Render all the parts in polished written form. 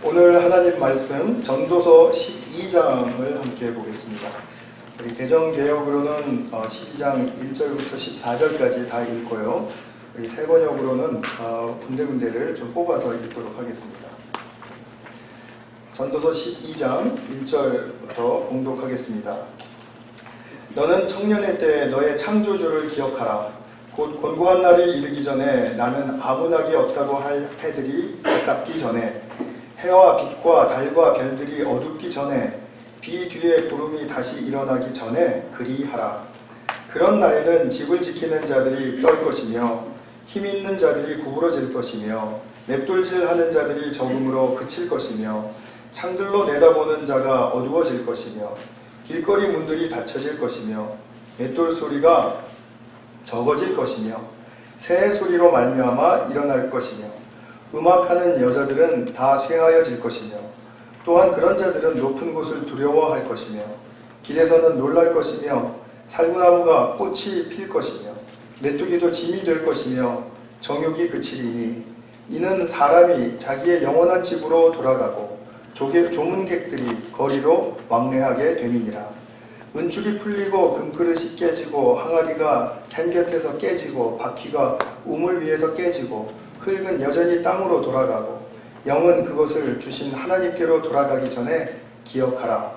오늘 하나님 말씀 전도서 12장을 함께 보겠습니다. 우리 개정개역으로는 12장 1절부터 14절까지 다 읽고요. 우리 세 번역으로는 군데군데를 좀 뽑아서 읽도록 하겠습니다. 전도서 12장 1절부터 봉독하겠습니다. 너는 청년의 때 너의 창조주를 기억하라. 곧 곤고한 날이 이르기 전에 나는 아무나기 없다고 할 해들이 가깝기 전에 해와 빛과 달과 별들이 어둡기 전에 비 뒤에 구름이 다시 일어나기 전에 그리하라. 그런 날에는 집을 지키는 자들이 떨 것이며 힘 있는 자들이 구부러질 것이며 맷돌질하는 자들이 적음으로 그칠 것이며 창들로 내다보는 자가 어두워질 것이며 길거리 문들이 닫혀질 것이며 맷돌 소리가 적어질 것이며 새 소리로 말미암아 일어날 것이며 음악하는 여자들은 다 쇠하여질 것이며 또한 그런 자들은 높은 곳을 두려워할 것이며 길에서는 놀랄 것이며 살구나무가 꽃이 필 것이며 메뚜기도 짐이 될 것이며 정욕이 그치리니 이는 사람이 자기의 영원한 집으로 돌아가고 조문객들이 거리로 왕래하게 됨이니라. 은줄이 풀리고 금그릇이 깨지고 항아리가 샘 곁에서 깨지고 바퀴가 우물 위에서 깨지고 흙은 여전히 땅으로 돌아가고 영은 그것을 주신 하나님께로 돌아가기 전에 기억하라.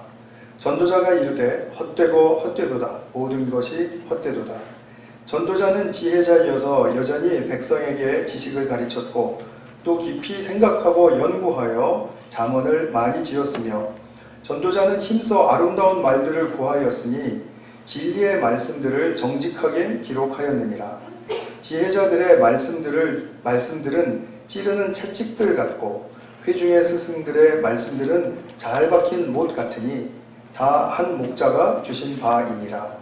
전도자가 이르되 헛되고 헛되도다. 모든 것이 헛되도다. 전도자는 지혜자이어서 여전히 백성에게 지식을 가르쳤고 또 깊이 생각하고 연구하여 잠언을 많이 지었으며 전도자는 힘써 아름다운 말들을 구하였으니 진리의 말씀들을 정직하게 기록하였느니라. 지혜자들의 말씀들은 찌르는 채찍들 같고 회중의 스승들의 말씀들은 잘 박힌 못 같으니 다 한 목자가 주신 바이니라.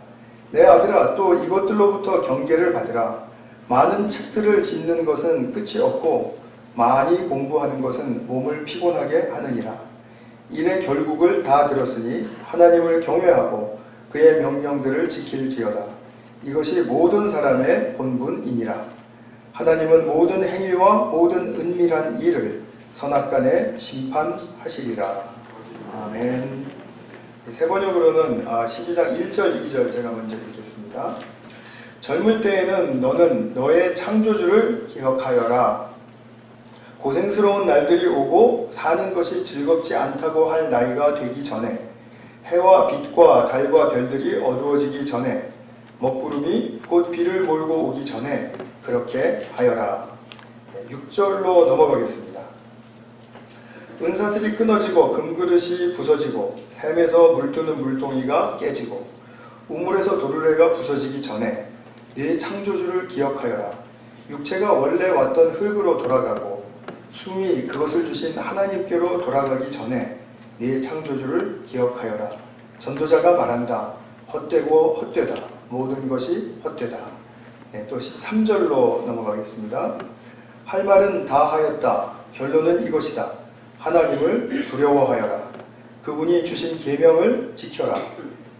내 아들아, 또 이것들로부터 경계를 받으라. 많은 책들을 짓는 것은 끝이 없고 많이 공부하는 것은 몸을 피곤하게 하느니라. 이내 결국을 다 들었으니 하나님을 경외하고 그의 명령들을 지킬지어다. 이것이 모든 사람의 본분이니라. 하나님은 모든 행위와 모든 은밀한 일을 선악간에 심판하시리라. 아멘. 세 번역으로는 12장 1절, 2절 제가 먼저 읽겠습니다. 젊을 때에는 너는 너의 창조주를 기억하여라. 고생스러운 날들이 오고 사는 것이 즐겁지 않다고 할 나이가 되기 전에 해와 빛과 달과 별들이 어두워지기 전에 먹구름이 곧 비를 몰고 오기 전에 그렇게 하여라. 6절로 넘어가겠습니다. 은사슬이 끊어지고 금그릇이 부서지고 샘에서 물드는 물동이가 깨지고 우물에서 도르래가 부서지기 전에 네 창조주를 기억하여라. 육체가 원래 왔던 흙으로 돌아가고 숨이 그것을 주신 하나님께로 돌아가기 전에 네 창조주를 기억하여라. 전도자가 말한다. 헛되고 헛되다. 모든 것이 헛되다. 또 13절로 넘어가겠습니다. 할 말은 다 하였다. 결론은 이것이다. 하나님을 두려워하여라. 그분이 주신 계명을 지켜라.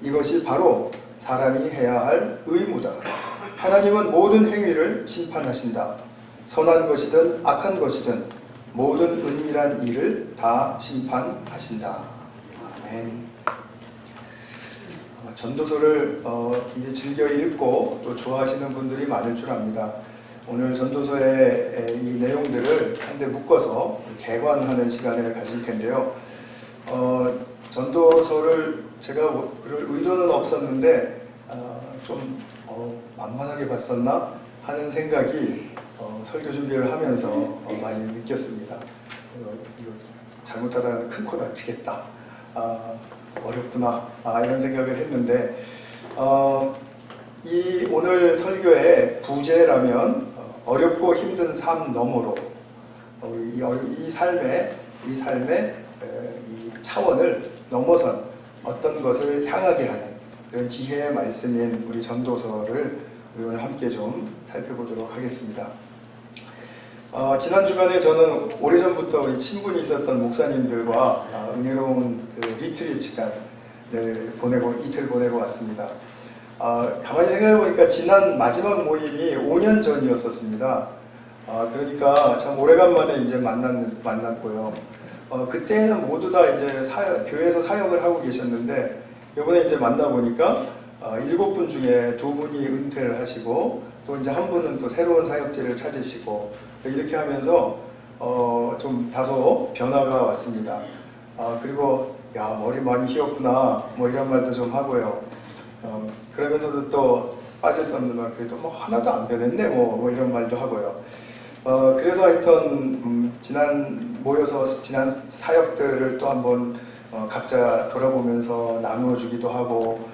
이것이 바로 사람이 해야 할 의무다. 하나님은 모든 행위를 심판하신다. 선한 것이든 악한 것이든 모든 은밀한 일을 다 심판하신다. 아멘. 전도서를 굉장히 즐겨 읽고 또 좋아하시는 분들이 많을 줄 압니다. 오늘 전도서의 이 내용들을 한데 묶어서 개관하는 시간을 가질 텐데요. 전도서를 제가 그럴 의도는 없었는데 좀 만만하게 봤었나 하는 생각이 설교 준비를 하면서 많이 느꼈습니다. 이거 잘못하다가 큰 코 다치겠다. 어렵구나. 이런 생각을 했는데 이 오늘 설교의 부제라면 어렵고 힘든 삶 너머로 이 삶의 이 차원을 넘어선 어떤 것을 향하게 하는 그런 지혜의 말씀인 우리 전도서를 우리 오늘 함께 좀 살펴보도록 하겠습니다. 지난 주간에 저는 오래전부터 우리 친분이 있었던 목사님들과 은혜로운 그 리트릿 시간을 이틀 보내고 왔습니다. 가만히 생각해보니까 지난 마지막 모임이 5년 전이었었습니다. 그러니까 참 오래간만에 이제 만났고요. 그때는 모두 다 이제 교회에서 사역을 하고 계셨는데 이번에 이제 만나보니까 7분 중에 2분이 은퇴를 하시고 또 이제 한 분은 또 새로운 사역지를 찾으시고 이렇게 하면서 좀 다소 변화가 왔습니다. 그리고 야, 머리 많이 휘었구나 뭐 이런 말도 좀 하고요. 그러면서도 또 빠질 수 없는 말, 그래도 뭐 하나도 안 변했네 뭐 이런 말도 하고요. 그래서 하여튼 모여서 지난 사역들을 또 한번 각자 돌아보면서 나누어 주기도 하고,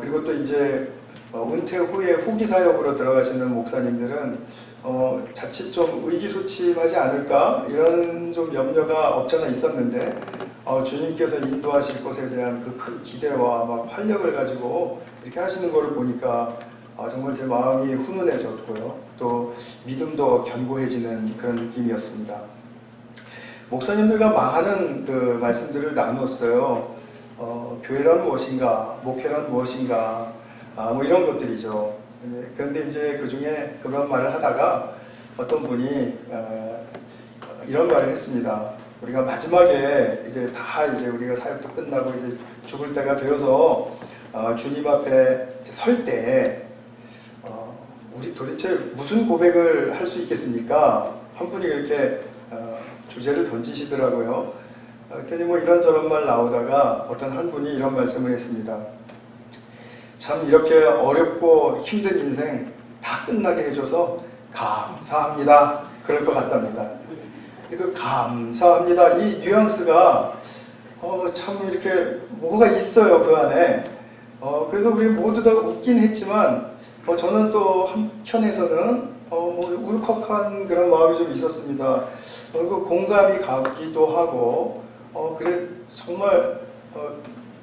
그리고 또 이제 은퇴 후에 후기 사역으로 들어가시는 목사님들은 자칫 좀 의기소침하지 않을까 이런 좀 염려가 없잖아 있었는데, 주님께서 인도하실 것에 대한 그 큰 기대와 막 활력을 가지고 이렇게 하시는 것을 보니까 정말 제 마음이 훈훈해졌고요. 또 믿음도 견고해지는 그런 느낌이었습니다. 목사님들과 많은 그 말씀들을 나누었어요. 교회란 무엇인가, 목회란 무엇인가, 뭐 이런 것들이죠. 그런데 이제 그 중에 그런 말을 하다가 어떤 분이 이런 말을 했습니다. 우리가 마지막에 이제 우리가 사역도 끝나고 이제 죽을 때가 되어서 주님 앞에 설 때 우리 도대체 무슨 고백을 할 수 있겠습니까? 한 분이 이렇게 주제를 던지시더라고요. 그랬더니 뭐 이런저런 말 나오다가 어떤 한 분이 이런 말씀을 했습니다. 참 이렇게 어렵고 힘든 인생 다 끝나게 해줘서 감사합니다. 그럴 것 같답니다. 그 감사합니다. 이 뉘앙스가 참 이렇게 뭐가 있어요 그 안에. 그래서 우리 모두 다 웃긴 했지만 저는 또 한편에서는 뭐 울컥한 그런 마음이 좀 있었습니다. 그 공감이 가기도 하고 그래 정말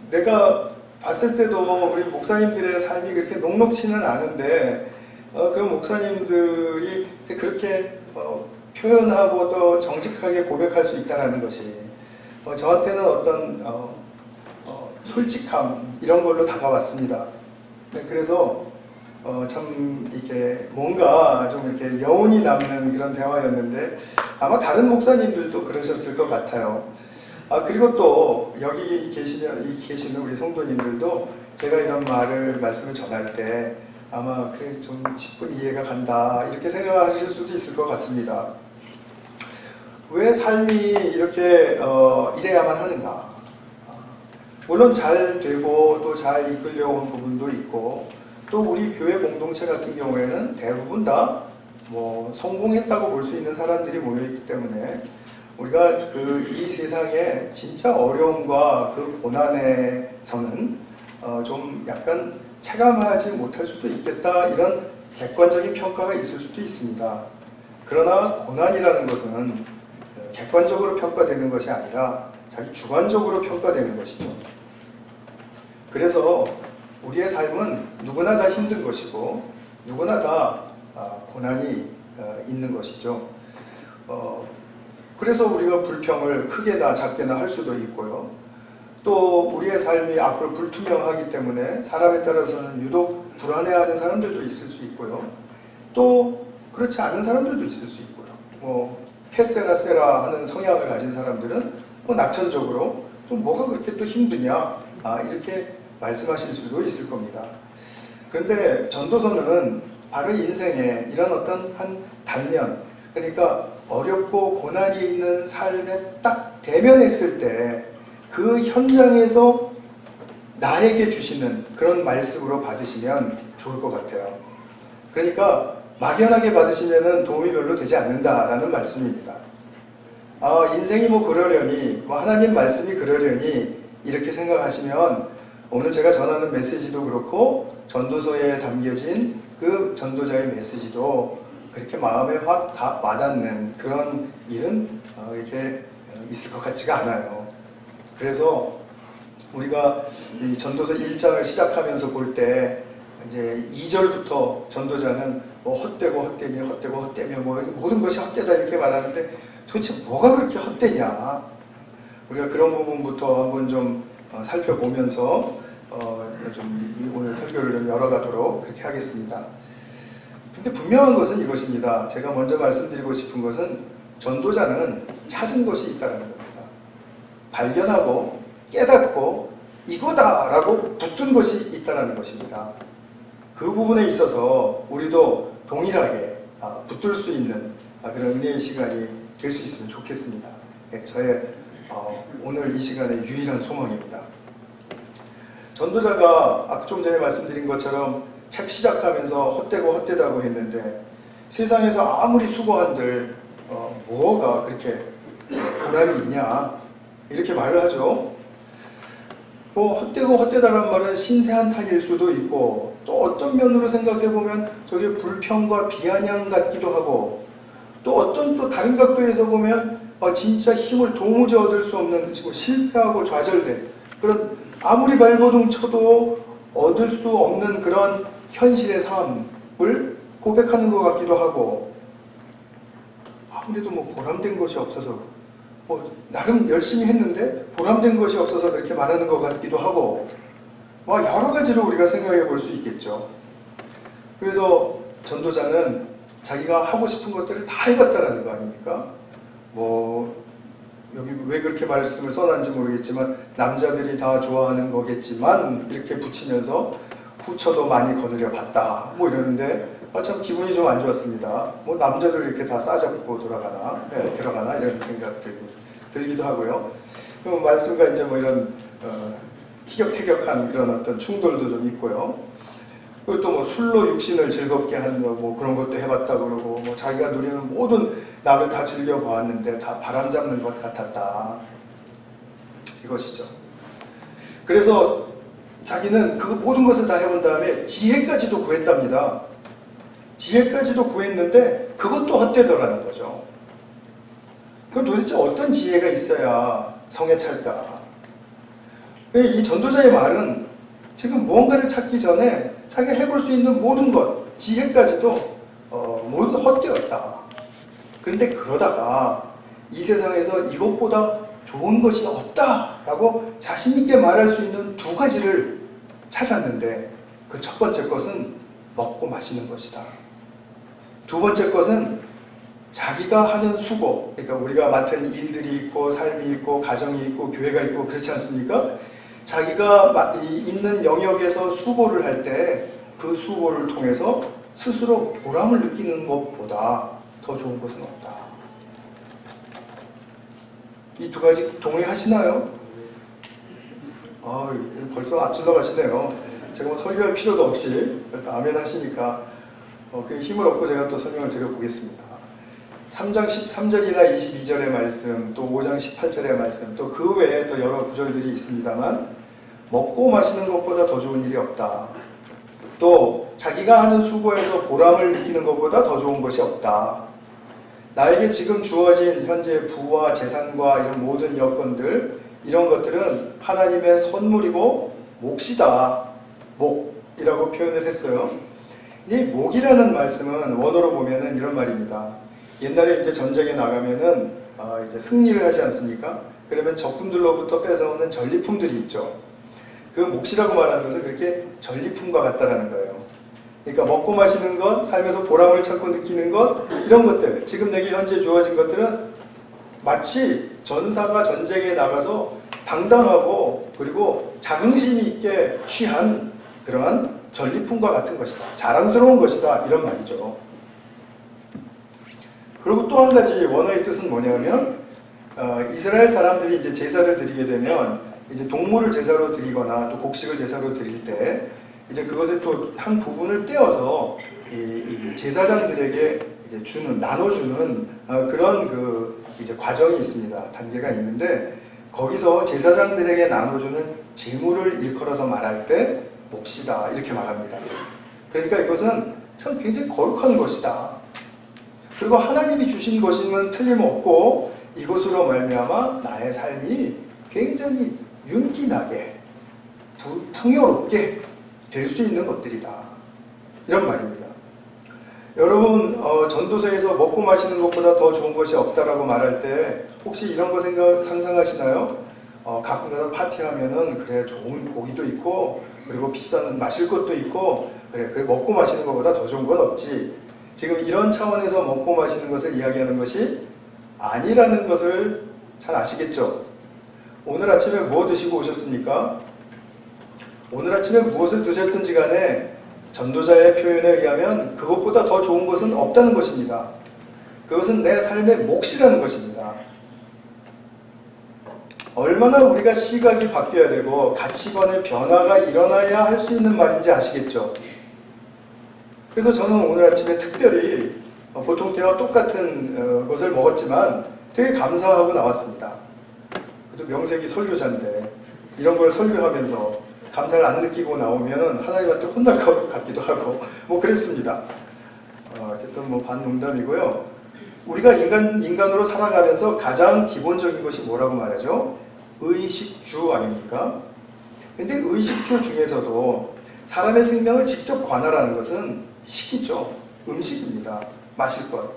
내가 봤을 때도 우리 목사님들의 삶이 그렇게 녹록치는 않은데 그 목사님들이 그렇게 표현하고 또 정직하게 고백할 수 있다는 것이 저한테는 어떤 솔직함 이런 걸로 다가왔습니다. 그래서 참 이렇게 뭔가 좀 이렇게 여운이 남는 그런 대화였는데 아마 다른 목사님들도 그러셨을 것 같아요. 그리고 또 여기 계시는 우리 성도님들도 제가 이런 말씀을 전할 때 아마 그래 좀 10분 이해가 간다 이렇게 생각하실 수도 있을 것 같습니다. 왜 삶이 이렇게 이래야만 하는가? 물론 잘 되고 또 잘 이끌려온 부분도 있고 또 우리 교회 공동체 같은 경우에는 대부분 다 뭐 성공했다고 볼 수 있는 사람들이 모여있기 때문에 우리가 이 세상의 진짜 어려움과 그 고난에서는 좀 약간 체감하지 못할 수도 있겠다 이런 객관적인 평가가 있을 수도 있습니다. 그러나 고난이라는 것은 객관적으로 평가되는 것이 아니라 자기 주관적으로 평가되는 것이죠. 그래서 우리의 삶은 누구나 다 힘든 것이고 누구나 다 고난이 있는 것이죠. 그래서 우리가 불평을 크게나 작게나 할 수도 있고요. 또 우리의 삶이 앞으로 불투명하기 때문에 사람에 따라서는 유독 불안해하는 사람들도 있을 수 있고요. 또 그렇지 않은 사람들도 있을 수 있고요. 뭐 패세라 세라 하는 성향을 가진 사람들은 뭐 낙천적으로 또 뭐가 그렇게 또 힘드냐 이렇게 말씀하실 수도 있을 겁니다. 그런데 전도서는 바로 인생에 이런 어떤 한 단면, 그러니까 어렵고 고난이 있는 삶에 딱 대면했을 때 그 현장에서 나에게 주시는 그런 말씀으로 받으시면 좋을 것 같아요. 그러니까 막연하게 받으시면 도움이 별로 되지 않는다라는 말씀입니다. 인생이 뭐 그러려니, 뭐 하나님 말씀이 그러려니 이렇게 생각하시면 오늘 제가 전하는 메시지도 그렇고 전도서에 담겨진 그 전도자의 메시지도 그렇게 마음에 확 다 와닿는 그런 일은 이렇게 있을 것 같지가 않아요. 그래서 우리가 이 전도서 1장을 시작하면서 볼 때 이제 2절부터 전도자는 뭐 헛되고 헛되며 헛되고 헛되며 뭐 모든 것이 헛되다 이렇게 말하는데 도대체 뭐가 그렇게 헛되냐? 우리가 그런 부분부터 한번 좀 살펴보면서 좀 오늘 설교를 좀 열어가도록 그렇게 하겠습니다. 근데 분명한 것은 이것입니다. 제가 먼저 말씀드리고 싶은 것은 전도자는 찾은 것이 있다는 겁니다. 발견하고 깨닫고 이거다라고 붙든 것이 있다는 것입니다. 그 부분에 있어서 우리도 동일하게 붙들 수 있는 그런 은혜의 시간이 될 수 있으면 좋겠습니다. 저의 오늘 이 시간의 유일한 소망입니다. 전도자가 아까 좀 전에 말씀드린 것처럼 책 시작하면서 헛되고 헛되다고 했는데 세상에서 아무리 수고한들 뭐가 그렇게 보람이 있냐 이렇게 말을 하죠. 뭐 헛되고 헛되다라는 말은 신세한탄일 수도 있고 또 어떤 면으로 생각해보면 저게 불평과 비아냥 같기도 하고 또 어떤 또 다른 각도에서 보면 진짜 힘을 도무지 얻을 수 없는 실패하고 좌절된 그런 아무리 발버둥 쳐도 얻을 수 없는 그런 현실의 삶을 고백하는 것 같기도 하고 아무래도 뭐 보람된 것이 없어서 나름 열심히 했는데 보람된 것이 없어서 그렇게 말하는 것 같기도 하고 여러 가지로 우리가 생각해 볼 수 있겠죠. 그래서 전도자는 자기가 하고 싶은 것들을 다 해봤다라는 거 아닙니까? 여기 왜 그렇게 말씀을 써놨는지 모르겠지만 남자들이 다 좋아하는 거겠지만 이렇게 붙이면서 후처도 많이 거느려 봤다 이러는데 참 기분이 좀 안 좋았습니다. 남자들 이렇게 다 싸잡고 들어가나 이런 생각들이 들기도 하고요. 그럼 말씀과 이제 이런 티격태격한 그런 어떤 충돌도 좀 있고요. 그리고 또 술로 육신을 즐겁게 하는 거 그런 것도 해봤다 그러고 자기가 누리는 모든 낙을 다 즐겨보았는데 다 바람 잡는 것 같았다 이것이죠. 그래서 자기는 그 모든 것을 다 해본 다음에 지혜까지도 구했답니다. 지혜까지도 구했는데 그것도 헛되더라는 거죠. 그럼 도대체 어떤 지혜가 있어야 성에 찰까? 이 전도자의 말은 지금 무언가를 찾기 전에 자기가 해볼 수 있는 모든 것, 지혜까지도 모두 헛되었다. 그런데 그러다가 이 세상에서 이것보다 좋은 것이 없다라고 자신있게 말할 수 있는 두 가지를 찾았는데 그 첫 번째 것은 먹고 마시는 것이다. 두 번째 것은 자기가 하는 수고, 그러니까 우리가 맡은 일들이 있고 삶이 있고 가정이 있고 교회가 있고 그렇지 않습니까? 자기가 있는 영역에서 수고를 할 때 그 수고를 통해서 스스로 보람을 느끼는 것보다 더 좋은 것은 없다. 이 두 가지 동의하시나요? 벌써 앞질러 가시네요. 제가 설교할 필요도 없이 그래서 아멘 하시니까 그 힘을 얻고 제가 또 설명을 드려보겠습니다. 3장 13절이나 22절의 말씀, 또 5장 18절의 말씀, 또 그 외에 또 여러 구절들이 있습니다만 먹고 마시는 것보다 더 좋은 일이 없다. 또 자기가 하는 수고에서 보람을 느끼는 것보다 더 좋은 것이 없다. 나에게 지금 주어진 현재 부와 재산과 이런 모든 여건들 이런 것들은 하나님의 선물이고 몫이다. 몫이라고 표현을 했어요. 이 몫이라는 말씀은 원어로 보면은 이런 말입니다. 옛날에 이제 전쟁에 나가면은 이제 승리를 하지 않습니까? 그러면 적군들로부터 뺏어오는 전리품들이 있죠. 그 몫이라고 말하는 것은 그렇게 전리품과 같다라는 거예요. 그러니까 먹고 마시는 것, 삶에서 보람을 찾고 느끼는 것, 이런 것들, 지금 내게 현재 주어진 것들은 마치 전사가 전쟁에 나가서 당당하고 그리고 자긍심이 있게 취한 그러한 전리품과 같은 것이다. 자랑스러운 것이다. 이런 말이죠. 그리고 또 한 가지 원어의 뜻은 뭐냐면 이스라엘 사람들이 이제 제사를 드리게 되면 이제 동물을 제사로 드리거나 또 곡식을 제사로 드릴 때 이제 그것의 또 한 부분을 떼어서 이 제사장들에게 이제 나눠주는 그런 그 이제 과정이 있습니다. 단계가 있는데 거기서 제사장들에게 나눠주는 재물을 일컬어서 말할 때 몫이다 이렇게 말합니다. 그러니까 이것은 참 굉장히 거룩한 것이다. 그리고 하나님이 주신 것임은 틀림없고 이것으로 말미암아 나의 삶이 굉장히 윤기나게 풍요롭게 될 수 있는 것들이다. 이런 말입니다. 여러분 전도서에서 먹고 마시는 것보다 더 좋은 것이 없다라고 말할 때 혹시 이런 거 상상하시나요? 가끔 가다 파티하면은 그래 좋은 고기도 있고 그리고 비싼 마실 것도 있고 그래 먹고 마시는 것보다 더 좋은 건 없지. 지금 이런 차원에서 먹고 마시는 것을 이야기하는 것이 아니라는 것을 잘 아시겠죠? 오늘 아침에 뭐 드시고 오셨습니까? 오늘 아침에 무엇을 드셨든지 간에 전도자의 표현에 의하면 그것보다 더 좋은 것은 없다는 것입니다. 그것은 내 삶의 몫이라는 것입니다. 얼마나 우리가 시각이 바뀌어야 되고 가치관의 변화가 일어나야 할 수 있는 말인지 아시겠죠? 그래서 저는 오늘 아침에 특별히 보통 때와 똑같은 것을 먹었지만 되게 감사하고 나왔습니다. 그래도 명색이 설교자인데 이런 걸 설교하면서 감사를 안 느끼고 나오면 하나님한테 혼날 것 같기도 하고 뭐 그랬습니다. 어쨌든 뭐 반농담이고요. 우리가 인간으로 살아가면서 가장 기본적인 것이 뭐라고 말하죠? 의식주 아닙니까? 근데 의식주 중에서도 사람의 생명을 직접 관할하는 것은 식이죠. 음식입니다. 마실 것.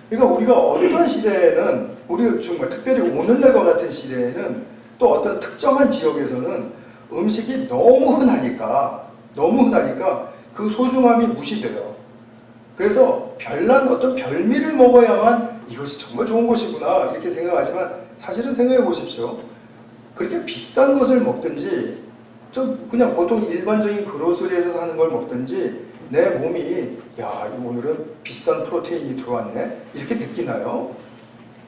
그러니까 우리가 어떤 시대에는, 우리 정말 특별히 오늘날과 같은 시대에는 또 어떤 특정한 지역에서는 음식이 너무 흔하니까 그 소중함이 무시돼요. 그래서 별난 어떤 별미를 먹어야만 이것이 정말 좋은 것이구나 이렇게 생각하지만 사실은 생각해 보십시오. 그렇게 비싼 것을 먹든지 좀 그냥 보통 일반적인 그로서리에서 사는 걸 먹든지 내 몸이 야 오늘은 비싼 프로테인이 들어왔네 이렇게 느끼나요?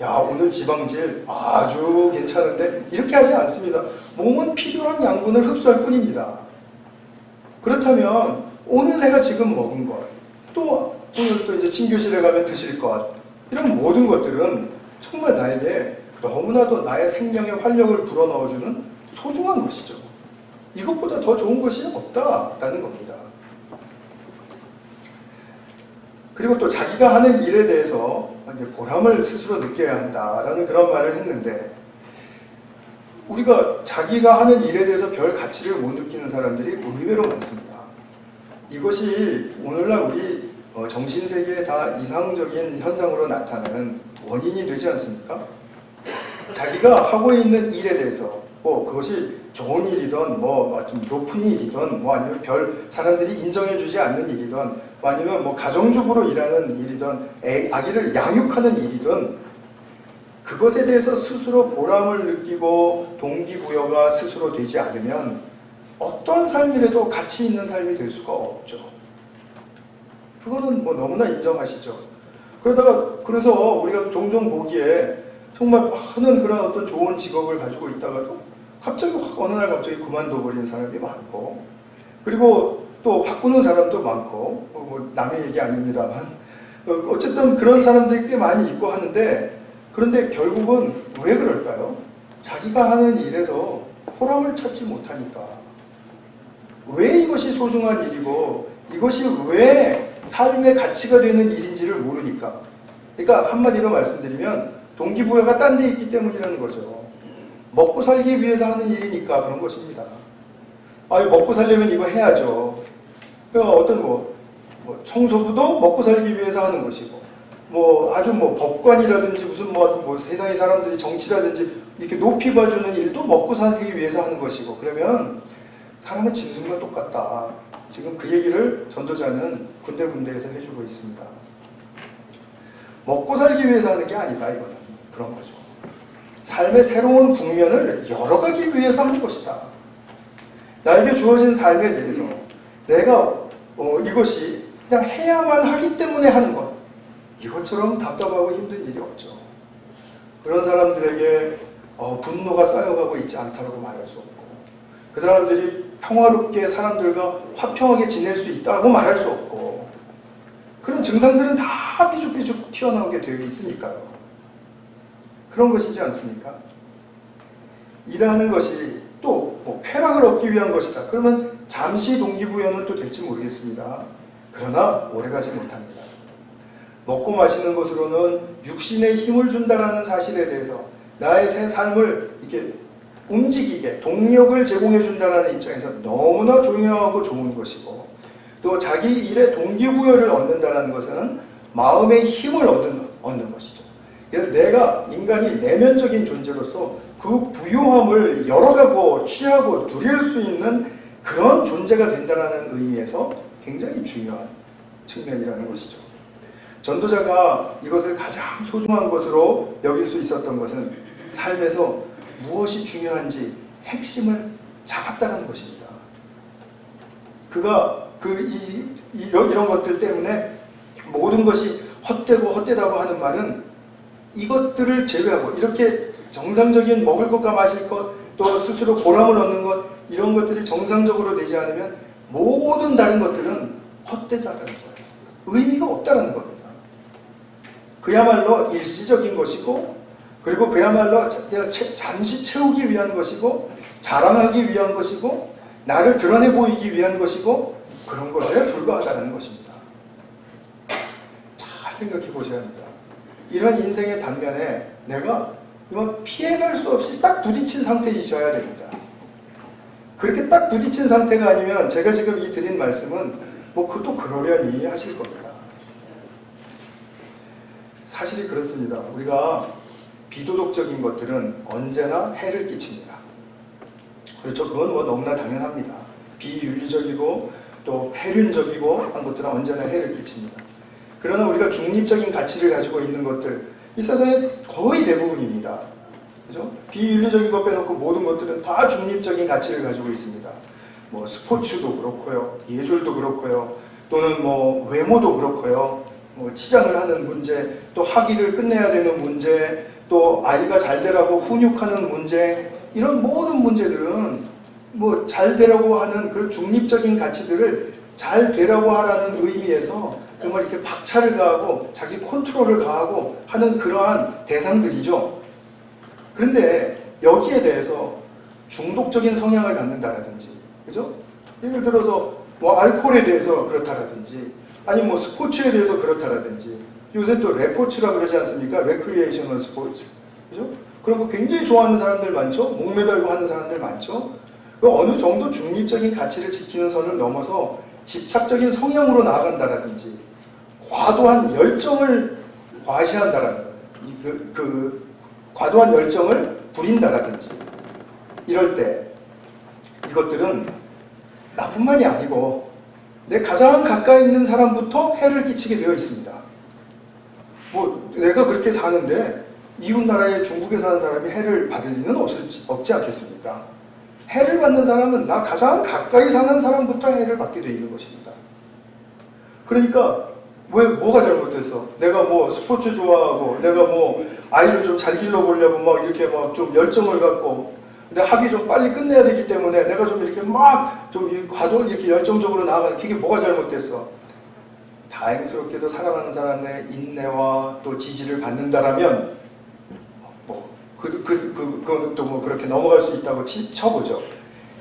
야 오늘 지방질 아주 괜찮은데 이렇게 하지 않습니다. 몸은 필요한 양분을 흡수할 뿐입니다. 그렇다면 오늘 내가 지금 먹은 것 또 오늘 또 이제 친교실에 가면 드실 것 이런 모든 것들은 정말 나에게 너무나도 나의 생명의 활력을 불어넣어주는 소중한 것이죠. 이것보다 더 좋은 것이 없다라는 겁니다. 그리고 또 자기가 하는 일에 대해서 이제 보람을 스스로 느껴야 한다라는 그런 말을 했는데 우리가 자기가 하는 일에 대해서 별 가치를 못 느끼는 사람들이 의외로 많습니다. 이것이 오늘날 우리 정신세계에 다 이상적인 현상으로 나타나는 원인이 되지 않습니까? 자기가 하고 있는 일에 대해서 그것이 좋은 일이든 좀 높은 일이든 아니면 별 사람들이 인정해주지 않는 일이든 아니면 가정주부로 일하는 일이든 아기를 양육하는 일이든 그것에 대해서 스스로 보람을 느끼고 동기부여가 스스로 되지 않으면 어떤 삶이라도 가치 있는 삶이 될 수가 없죠. 그거는 너무나 인정하시죠. 그래서 우리가 종종 보기에 정말 많은 그런 어떤 좋은 직업을 가지고 있다가도 갑자기 어느 날 갑자기 그만둬버리는 사람이 많고 그리고 또 바꾸는 사람도 많고 남의 얘기 아닙니다만 어쨌든 그런 사람들이 꽤 많이 있고 하는데 그런데 결국은 왜 그럴까요? 자기가 하는 일에서 보람을 찾지 못하니까 왜 이것이 소중한 일이고 이것이 왜 삶의 가치가 되는 일인지를 모르니까 그러니까 한마디로 말씀드리면 동기부여가 딴 데 있기 때문이라는 거죠. 먹고 살기 위해서 하는 일이니까 그런 것입니다. 먹고 살려면 이거 해야죠. 그러니까 어떤 청소부도 먹고 살기 위해서 하는 것이고 아주 법관이라든지 무슨 세상의 사람들이 정치라든지 이렇게 높이 봐주는 일도 먹고 살기 위해서 하는 것이고 그러면 사람은 짐승과 똑같다. 지금 그 얘기를 전도자는 군데군데에서 해주고 있습니다. 먹고 살기 위해서 하는 게 아니다 이거는 그런 거죠. 삶의 새로운 국면을 열어가기 위해서 하는 것이다. 나에게 주어진 삶에 대해서 내가 이것이 그냥 해야만 하기 때문에 하는 것 이것처럼 답답하고 힘든 일이 없죠. 그런 사람들에게 분노가 쌓여가고 있지 않다고 말할 수 없고 그 사람들이 평화롭게 사람들과 화평하게 지낼 수 있다고 말할 수 없고 그런 증상들은 다 삐죽삐죽 튀어나오게 되어 있으니까요. 그런 것이지 않습니까? 일하는 것이 또 쾌락을 얻기 위한 것이다. 그러면 잠시 동기부여는 또 될지 모르겠습니다. 그러나 오래가지 못합니다. 먹고 마시는 것으로는 육신에 힘을 준다라는 사실에 대해서 나의 새 삶을 이렇게 움직이게 동력을 제공해 준다라는 입장에서 너무나 중요하고 좋은 것이고 또 자기 일에 동기부여를 얻는다는 것은 마음의 힘을 얻는 것이죠. 내가 인간이 내면적인 존재로서 그 부유함을 열어가고 취하고 누릴 수 있는 그런 존재가 된다는 의미에서 굉장히 중요한 측면이라는 것이죠. 전도자가 이것을 가장 소중한 것으로 여길 수 있었던 것은 삶에서 무엇이 중요한지 핵심을 잡았다는 것입니다. 그가 이런 것들 때문에 모든 것이 헛되고 헛되다고 하는 말은 이것들을 제외하고 이렇게 정상적인 먹을 것과 마실 것, 또 스스로 보람을 얻는 것, 이런 것들이 정상적으로 되지 않으면 모든 다른 것들은 헛되다라는 거예요. 의미가 없다는 겁니다. 그야말로 일시적인 것이고, 그리고 그야말로 잠시 채우기 위한 것이고, 자랑하기 위한 것이고, 나를 드러내 보이기 위한 것이고, 그런 것에 불과하다는 것입니다. 잘 생각해 보셔야 합니다. 이런 인생의 단면에 내가 피해갈 수 없이 딱 부딪힌 상태이셔야 됩니다. 그렇게 딱 부딪힌 상태가 아니면 제가 지금 이 드린 말씀은 그것도 그러려니 하실 겁니다. 사실이 그렇습니다. 우리가 비도덕적인 것들은 언제나 해를 끼칩니다. 그렇죠. 그건 너무나 당연합니다. 비윤리적이고 또 폐륜적이고 한 것들은 언제나 해를 끼칩니다. 그러나 우리가 중립적인 가치를 가지고 있는 것들, 이 세상의 거의 대부분입니다. 그죠? 비윤리적인 것 빼놓고 모든 것들은 다 중립적인 가치를 가지고 있습니다. 스포츠도 그렇고요, 예술도 그렇고요, 또는 외모도 그렇고요, 치장을 하는 문제, 또 학위를 끝내야 되는 문제, 또 아이가 잘 되라고 훈육하는 문제, 이런 모든 문제들은 잘 되라고 하는 그런 중립적인 가치들을 잘 되라고 하라는 의미에서 정말 이렇게 박차를 가하고 자기 컨트롤을 가하고 하는 그러한 대상들이죠. 그런데 여기에 대해서 중독적인 성향을 갖는다라든지, 그죠? 예를 들어서 알코올에 대해서 그렇다라든지, 아니 스포츠에 대해서 그렇다라든지, 요새 또 레포츠라 그러지 않습니까? 레크리에이셔널 스포츠, 그죠? 그런 거 굉장히 좋아하는 사람들 많죠? 목매달고 하는 사람들 많죠? 어느 정도 중립적인 가치를 지키는 선을 넘어서 집착적인 성향으로 나아간다라든지, 과도한 열정을 과시한다라는 거예요. 과도한 열정을 부린다라든지, 이럴 때 이것들은 나뿐만이 아니고 내 가장 가까이 있는 사람부터 해를 끼치게 되어 있습니다. 내가 그렇게 사는데 이웃나라의 중국에 사는 사람이 해를 받을 리는 없지 않겠습니까? 해를 받는 사람은 나 가장 가까이 사는 사람부터 해를 받게 되어 있는 것입니다. 그러니까 뭐가 잘못됐어? 내가 스포츠 좋아하고, 내가 아이를 좀 잘 길러보려고 이렇게 좀 열정을 갖고, 근데 학위 좀 빨리 끝내야 되기 때문에 내가 좀 이렇게 좀 과도 이렇게 열정적으로 나아가는, 그게 뭐가 잘못됐어? 다행스럽게도 사랑하는 사람의 인내와 또 지지를 받는다라면, 그것도 그렇게 넘어갈 수 있다고 쳐보죠.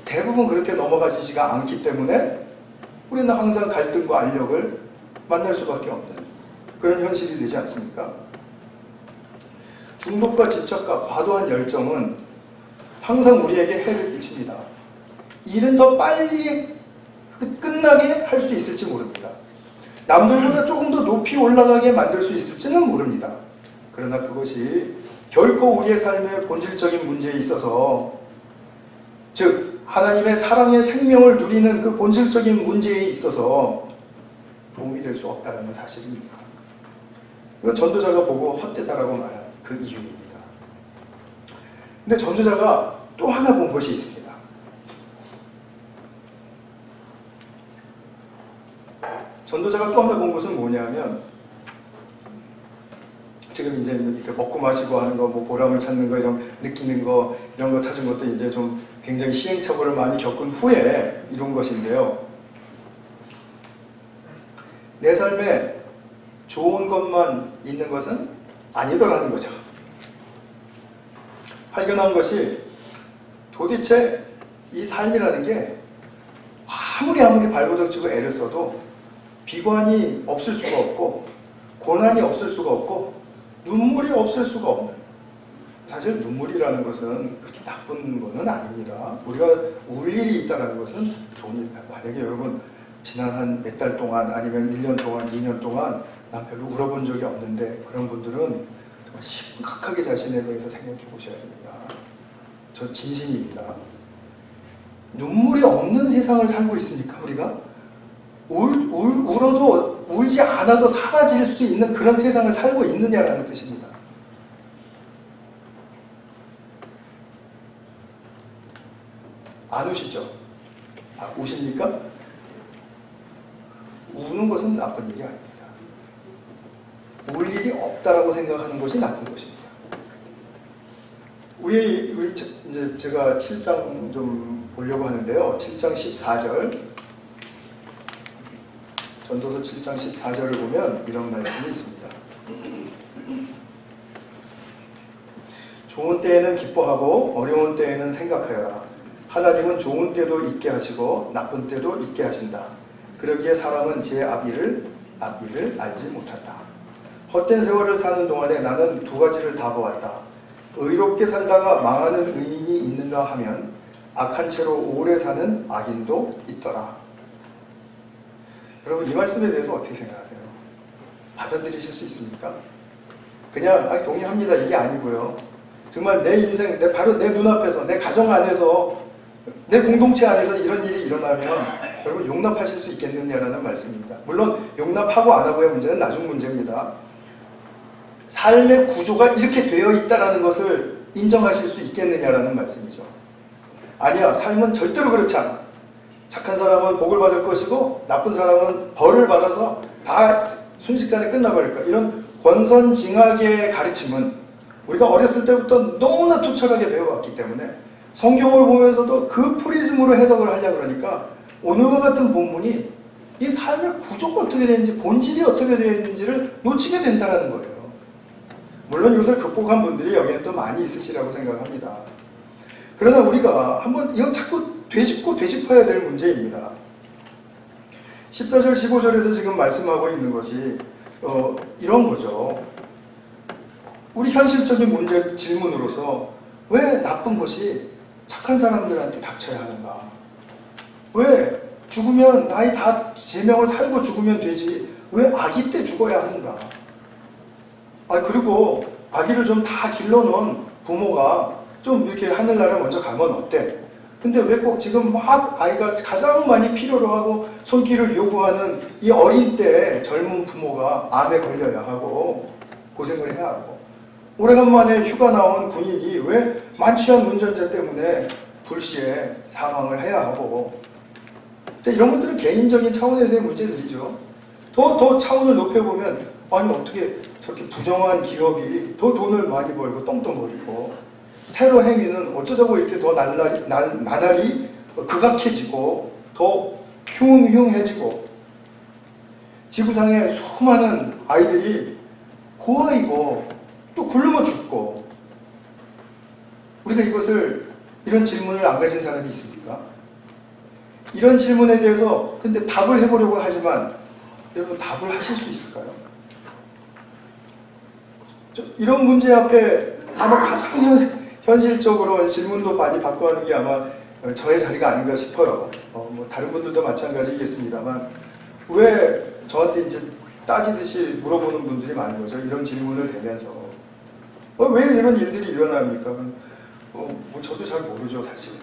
대부분 그렇게 넘어가지지가 않기 때문에 우리는 항상 갈등과 압력을 만날 수밖에 없는 그런 현실이 되지 않습니까? 중독과 집착과 과도한 열정은 항상 우리에게 해를 끼칩니다. 일은 더 빨리 끝나게 할 수 있을지 모릅니다. 남들보다 조금 더 높이 올라가게 만들 수 있을지는 모릅니다. 그러나 그것이 결코 우리의 삶의 본질적인 문제에 있어서, 즉 하나님의 사랑의 생명을 누리는 그 본질적인 문제에 있어서 도움이 될 수 없다는 사실입니다. 이건 전도자가 보고 헛되다라고 말한 그 이유입니다. 근데 전도자가 또 하나 본 것이 있습니다. 전도자가 또 하나 본 것은 뭐냐면, 지금 이제 이렇게 먹고 마시고 하는 거, 보람을 찾는 거, 이런 느끼는 거, 이런 거 찾은 것도 이제 좀 굉장히 시행착오를 많이 겪은 후에 이룬 것인데요. 내 삶에 좋은 것만 있는 것은 아니더라는 거죠. 발견한 것이 도대체 이 삶이라는 게 아무리 발버둥치고 애를 써도 비관이 없을 수가 없고, 고난이 없을 수가 없고, 눈물이 없을 수가 없는, 사실 눈물이라는 것은 그렇게 나쁜 것은 아닙니다. 우리가 울 일이 있다는 것은 좋은 일. 만약에 여러분 지난 한 몇 달 동안, 아니면 1년 동안, 2년 동안 난 별로 울어본 적이 없는데, 그런 분들은 정말 심각하게 자신에 대해서 생각해 보셔야 됩니다. 저 진심입니다. 눈물이 없는 세상을 살고 있습니까, 우리가? 울어도 울지 않아도 사라질 수 있는 그런 세상을 살고 있느냐라는 뜻입니다. 안 우시죠? 아, 우십니까? 우는 것은 나쁜 일이 아닙니다. 울 일이 없다라고 생각하는 것이 나쁜 것입니다. 우리 이제 제가 7장 좀 보려고 하는데요. 7장 14절. 전도서 7장 14절을 보면 이런 말씀이 있습니다. 좋은 때에는 기뻐하고 어려운 때에는 생각하여라. 하나님은 좋은 때도 있게 하시고 나쁜 때도 있게 하신다. 그러기에 사람은 제 앞일을 알지 못한다. 헛된 세월을 사는 동안에 나는 두 가지를 다 보았다. 의롭게 살다가 망하는 의인이 있는가 하면 악한 채로 오래 사는 악인도 있더라. 여러분 이 말씀에 대해서 어떻게 생각하세요? 받아들이실 수 있습니까? 그냥 동의합니다 이게 아니고요. 정말 내 인생, 바로 내 눈앞에서, 내 가정 안에서, 내 공동체 안에서 이런 일이 일어나면 여러분 용납하실 수 있겠느냐라는 말씀입니다. 물론 용납하고 안 하고의 문제는 나중 문제입니다. 삶의 구조가 이렇게 되어 있다는 것을 인정하실 수 있겠느냐라는 말씀이죠. 아니야, 삶은 절대로 그렇지 않아. 착한 사람은 복을 받을 것이고 나쁜 사람은 벌을 받아서 다 순식간에 끝나버릴 거야. 이런 권선징악의 가르침은 우리가 어렸을 때부터 너무나 투철하게 배워왔기 때문에 성경을 보면서도 그 프리즘으로 해석을 하려고 그러니까 오늘과 같은 본문이 이 삶의 구조가 어떻게 되는지, 본질이 어떻게 되는지를 놓치게 된다는 거예요. 물론 이것을 극복한 분들이 여기에는 또 많이 있으시라고 생각합니다. 그러나 우리가 한번 이건 자꾸 되짚어야 될 문제입니다. 14절, 15절에서 지금 말씀하고 있는 것이 이런 거죠. 우리 현실적인 문제 질문으로서 왜 나쁜 것이 착한 사람들한테 닥쳐야 하는가? 왜 죽으면 나이 다 제명을 살고 죽으면 되지 왜 아기 때 죽어야 하는가? 그리고 아기를 좀 다 길러놓은 부모가 좀 이렇게 하늘나라 먼저 가면 어때? 근데 왜 꼭 지금 막 아이가 가장 많이 필요로 하고 손길을 요구하는 이 어린 때 젊은 부모가 암에 걸려야 하고 고생을 해야 하고 오래간만에 휴가 나온 군인이 왜 만취한 운전자 때문에 불시에 사망을 해야 하고 이런 것들은 개인적인 차원에서의 문제들이죠. 더 차원을 높여보면 아니 어떻게 저렇게 부정한 기업이 더 돈을 많이 벌고 똥똥거리고 테러 행위는 어쩌자고 이렇게 더 나날이 극악해지고 더 흉흉해지고 지구상에 수많은 아이들이 고아이고 또 굶어 죽고 우리가 이런 질문을 안 가진 사람이 있습니까? 이런 질문에 대해서 근데 답을 해보려고 하지만 여러분 답을 하실 수 있을까요? 이런 문제 앞에 아마 가장 현실적으로 질문도 많이 받고 하는 게 아마 저의 자리가 아닌가 싶어요. 뭐 다른 분들도 마찬가지겠습니다만 왜 저한테 이제 따지듯이 물어보는 분들이 많은 거죠. 이런 질문을 대면서 왜 이런 일들이 일어납니까? 뭐 저도 잘 모르죠 사실.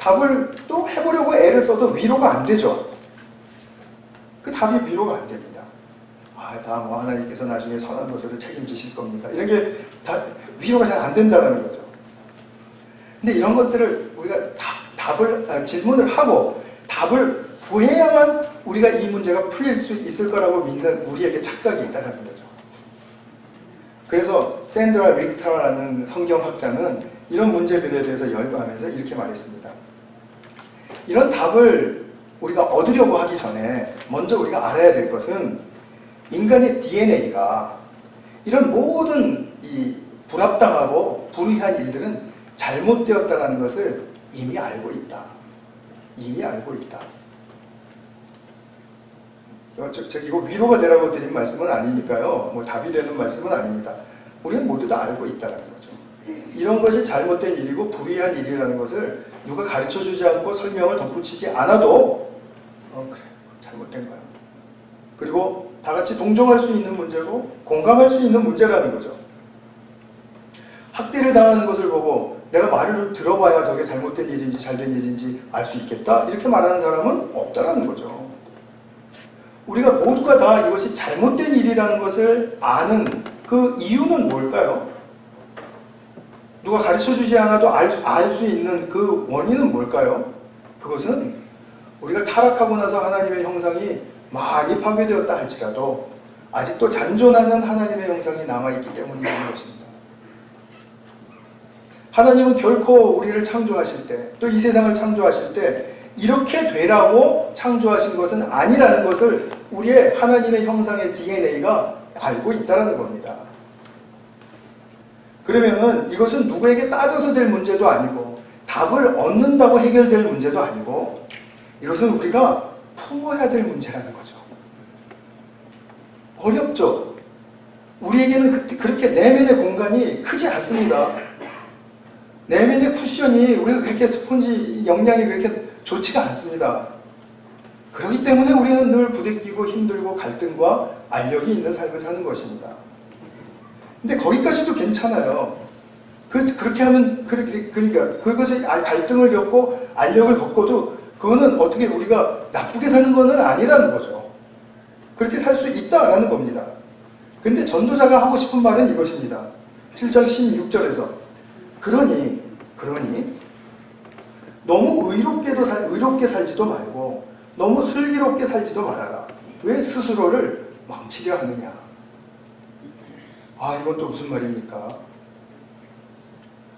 답을 또 해보려고 애를 써도 위로가 안 되죠. 그 답이 위로가 안 됩니다. 다 뭐 하나님께서 나중에 선한 것으로 책임지실 겁니다. 이런 게 다 위로가 잘 안 된다는 거죠. 근데 이런 것들을 우리가 질문을 하고 답을 구해야만 우리가 이 문제가 풀릴 수 있을 거라고 믿는 우리에게 착각이 있다는 거죠. 그래서 샌드라 릭터라는 성경학자는 이런 문제들에 대해서 열거하면서 이렇게 말했습니다. 이런 답을 우리가 얻으려고 하기 전에 먼저 우리가 알아야 될 것은 인간의 DNA가 이런 모든 이 불합당하고 불의한 일들은 잘못되었다는 것을 이미 알고 있다. 이미 알고 있다. 이거 위로가 되라고 드린 말씀은 아니니까요. 뭐 답이 되는 말씀은 아닙니다. 우리는 모두 다 알고 있다는 거죠. 이런 것이 잘못된 일이고 불의한 일이라는 것을 누가 가르쳐주지 않고 설명을 덧붙이지 않아도 그래 잘못된 거야. 그리고 다 같이 동정할 수 있는 문제고 공감할 수 있는 문제라는 거죠. 학대를 당하는 것을 보고 내가 말을 들어봐야 저게 잘못된 일인지 잘된 일인지 알 수 있겠다 이렇게 말하는 사람은 없다라는 거죠. 우리가 모두가 다 이것이 잘못된 일이라는 것을 아는 그 이유는 뭘까요? 누가 가르쳐주지 않아도 알 수 있는 그 원인은 뭘까요? 그것은 우리가 타락하고 나서 하나님의 형상이 많이 파괴되었다 할지라도 아직도 잔존하는 하나님의 형상이 남아있기 때문이라는 것입니다. 하나님은 결코 우리를 창조하실 때, 또 이 세상을 창조하실 때 이렇게 되라고 창조하신 것은 아니라는 것을 우리의 하나님의 형상의 DNA가 알고 있다는 겁니다. 그러면은 이것은 누구에게 따져서 될 문제도 아니고 답을 얻는다고 해결될 문제도 아니고 이것은 우리가 품어야 될 문제라는 거죠. 어렵죠? 우리에게는 그렇게 내면의 공간이 크지 않습니다. 내면의 쿠션이 우리가 그렇게 스폰지 역량이 그렇게 좋지가 않습니다. 그렇기 때문에 우리는 늘 부대끼고 힘들고 갈등과 알력이 있는 삶을 사는 것입니다. 근데 거기까지도 괜찮아요. 그렇게 하면, 그러니까 그것이 갈등을 겪고 알력을 겪고도 그거는 어떻게 우리가 나쁘게 사는 것은 아니라는 거죠. 그렇게 살 수 있다라는 겁니다. 근데 전도자가 하고 싶은 말은 이것입니다. 7장 16절에서 그러니 너무 의롭게 살지도 말고 너무 슬기롭게 살지도 말아라. 왜 스스로를 망치려 하느냐. 이건 또 무슨 말입니까?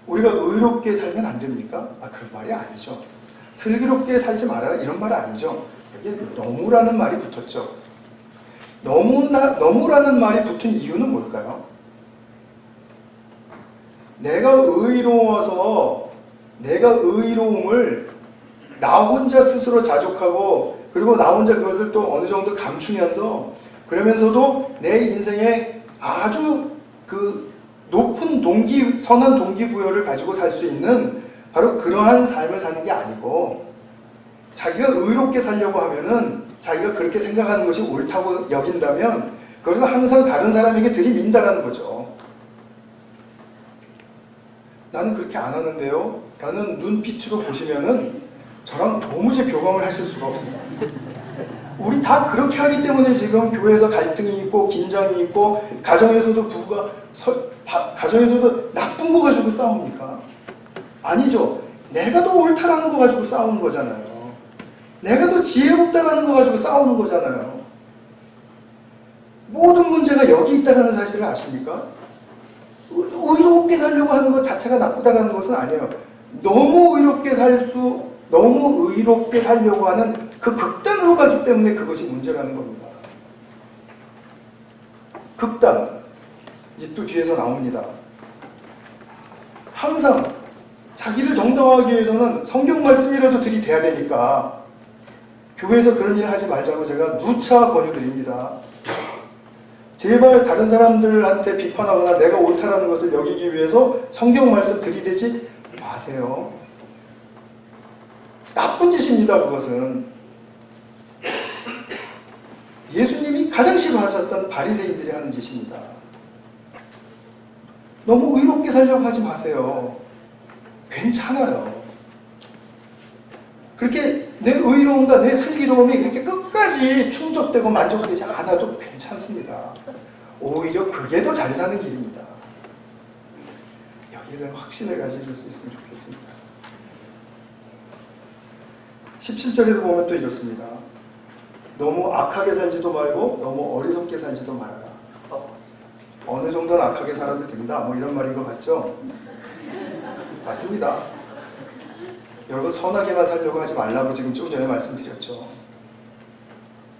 우리가 의롭게 살면 안 됩니까? 그런 말이 아니죠. 슬기롭게 살지 말아라 이런 말 아니죠. 여기에 너무라는 말이 붙었죠. 너무라는 말이 붙은 이유는 뭘까요? 내가 의로움을 나 혼자 스스로 자족하고 그리고 나 혼자 그것을 또 어느 정도 감추면서 그러면서도 내 인생에 아주 그 높은 선한 동기부여를 가지고 살 수 있는 바로 그러한 삶을 사는 게 아니고 자기가 의롭게 살려고 하면은 자기가 그렇게 생각하는 것이 옳다고 여긴다면 그것은 항상 다른 사람에게 들이민다라는 거죠. 나는 그렇게 안 하는데요? 라는 눈빛으로 보시면은 저랑 도무지 교감을 하실 수가 없습니다. 우리 다 그렇게 하기 때문에 지금 교회에서 갈등이 있고 긴장이 있고 가정에서도 가정에서도 나쁜 거 가지고 싸웁니까? 아니죠. 내가 더 옳다라는 거 가지고 싸우는 거잖아요. 내가 더 지혜롭다라는 거 가지고 싸우는 거잖아요. 모든 문제가 여기 있다는 사실을 아십니까? 의롭게 살려고 하는 것 자체가 나쁘다는 것은 아니에요. 너무 의롭게 살려고 하는 그 극단으로 가기 때문에 그것이 문제라는 겁니다. 극단. 이제 또 뒤에서 나옵니다. 항상 자기를 정당화하기 위해서는 성경 말씀이라도 들이대야 되니까 교회에서 그런 일을 하지 말자고 제가 누차 권유드립니다. 제발 다른 사람들한테 비판하거나 내가 옳다라는 것을 여기기 위해서 성경 말씀 들이대지 마세요. 나쁜 짓입니다. 그것은. 예수님이 가장 싫어하셨던 바리새인들이 하는 짓입니다. 너무 의롭게 살려고 하지 마세요. 괜찮아요. 그렇게 내 의로움과 내 슬기로움이 그렇게 끝까지 충족되고 만족되지 않아도 괜찮습니다. 오히려 그게 더 잘 사는 길입니다. 여기에 대한 확신을 가지실 수 있으면 좋겠습니다. 17절에도 보면 또 이렇습니다. 너무 악하게 살지도 말고 너무 어리석게 살지도 말아라. 어느 정도는 악하게 살아도 된다. 뭐 이런 말인 것 같죠? 맞습니다. 여러분 선하게만 살려고 하지 말라고 지금 좀 전에 말씀드렸죠.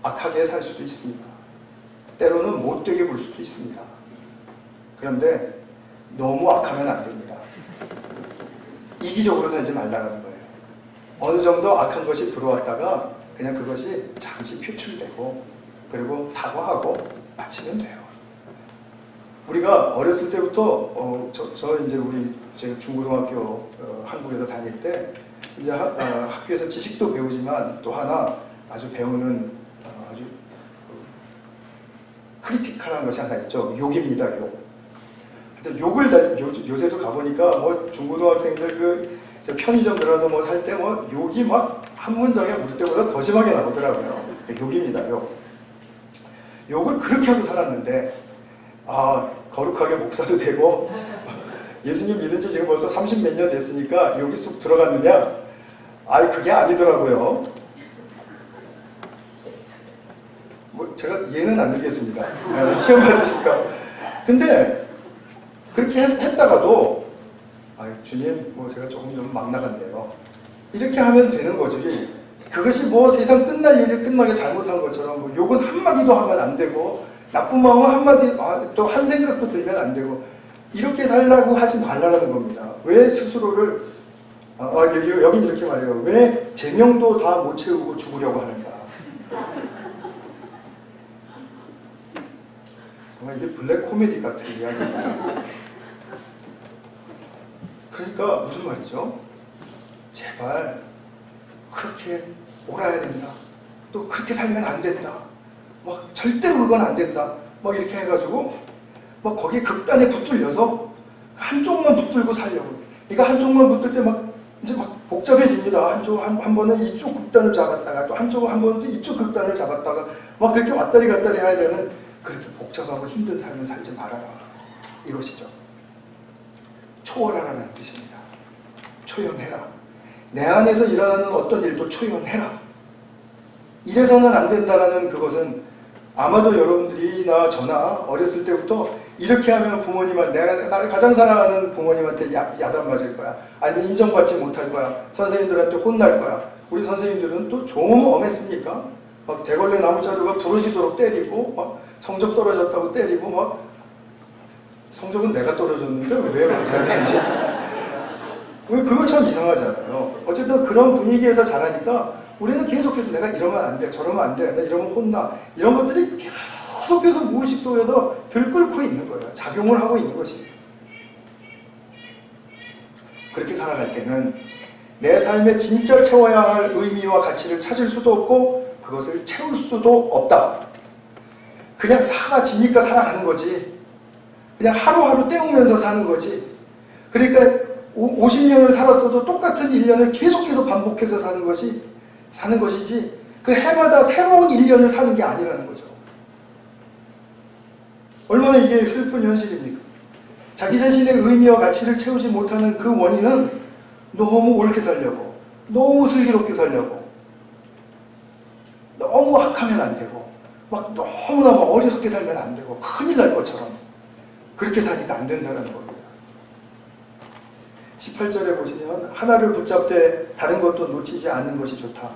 악하게 살 수도 있습니다. 때로는 못되게 굴 수도 있습니다. 그런데 너무 악하면 안 됩니다. 이기적으로 살지 말라는 거예요. 어느 정도 악한 것이 들어왔다가 그냥 그것이 잠시 표출되고 그리고 사과하고 마치면 돼요. 우리가 어렸을 때부터 제가 중고등학교 한국에서 다닐 때 이제 학교에서 지식도 배우지만 또 하나 아주 배우는 아주 크리티컬한 것이 하나 있죠. 욕입니다. 욕. 하여튼 욕을 요새도 가보니까 뭐 중고등학생들 편의점 들어가서 뭐 살 때 뭐 욕이 막 한 문장에 물 때보다 더 심하게 나오더라고요. 욕입니다. 욕. 욕을 그렇게 하고 살았는데 거룩하게 목사도 되고 예수님 믿은 지 지금 벌써 30 몇 년 됐으니까 여기 쑥 들어갔느냐? 아이, 그게 아니더라고요. 뭐 제가 예는 안 들겠습니다. 시험 받으실까? 근데 그렇게 했다가도 아유, 주님, 뭐 제가 조금 좀 막 나갔네요. 이렇게 하면 되는 거지. 그것이 뭐 세상 끝날 일이 끝나게 잘못한 것처럼 뭐 욕은 한마디도 하면 안 되고 나쁜 마음은 한마디, 또 한 생각도 들면 안 되고 이렇게 살라고 하지 말라는 겁니다. 왜 스스로를 여긴 이렇게 말해요. 왜 제명도 다 못 채우고 죽으려고 하는가. 정말 이게 블랙 코미디 같은 이야기입니다. 그러니까 무슨 말이죠? 제발 그렇게 옳아야 된다. 또 그렇게 살면 안 된다. 막 절대로 그건 안 된다. 막 이렇게 해가지고 막 거기에 극단에 붙들려서 한쪽만 붙들고 살려고. 그러니까 한쪽만 붙들 때 막 이제 막 복잡해집니다. 한 번은 이쪽 극단을 잡았다가 또 한 번은 이쪽 극단을 잡았다가 막 그렇게 왔다리 갔다리 해야 되는 그렇게 복잡하고 힘든 삶을 살지 말아라. 이것이죠. 초월하라는 뜻입니다. 초연해라. 내 안에서 일어나는 어떤 일도 초연해라. 이래서는 안 된다라는 그것은 아마도 여러분들이나 저나 어렸을 때부터 이렇게 하면 부모님한테, 내가 나를 가장 사랑하는 부모님한테 야단 맞을 거야. 아니면 인정받지 못할 거야. 선생님들한테 혼날 거야. 우리 선생님들은 또 좀 엄했습니까? 막 대걸레 나무자루가 부러지도록 때리고, 막 성적 떨어졌다고 때리고, 막 성적은 내가 떨어졌는데 왜 맞아야 되지? 그거 참 이상하잖아요. 어쨌든 그런 분위기에서 자라니까 우리는 계속해서 내가 이러면 안 돼, 저러면 안 돼, 나 이러면 혼나. 이런 것들이 계속해서 무의식 속에서 들끓고 있는 거예요. 작용을 하고 있는 것입니다. 그렇게 살아갈 때는 내 삶에 진짜 채워야 할 의미와 가치를 찾을 수도 없고 그것을 채울 수도 없다. 그냥 사라지니까 살아가는 거지. 그냥 하루하루 때우면서 사는 거지. 그러니까 50년을 살았어도 똑같은 1년을 계속해서 반복해서 사는 것이지 그 해마다 새로운 1년을 사는 게 아니라는 거죠. 얼마나 이게 슬픈 현실입니까? 자기 자신의 의미와 가치를 채우지 못하는 그 원인은 너무 옳게 살려고, 너무 슬기롭게 살려고, 너무 악하면 안 되고, 막 너무나 어리석게 살면 안 되고, 큰일 날 것처럼 그렇게 사니까 안 된다는 겁니다. 18절에 보시면 하나를 붙잡되 다른 것도 놓치지 않는 것이 좋다.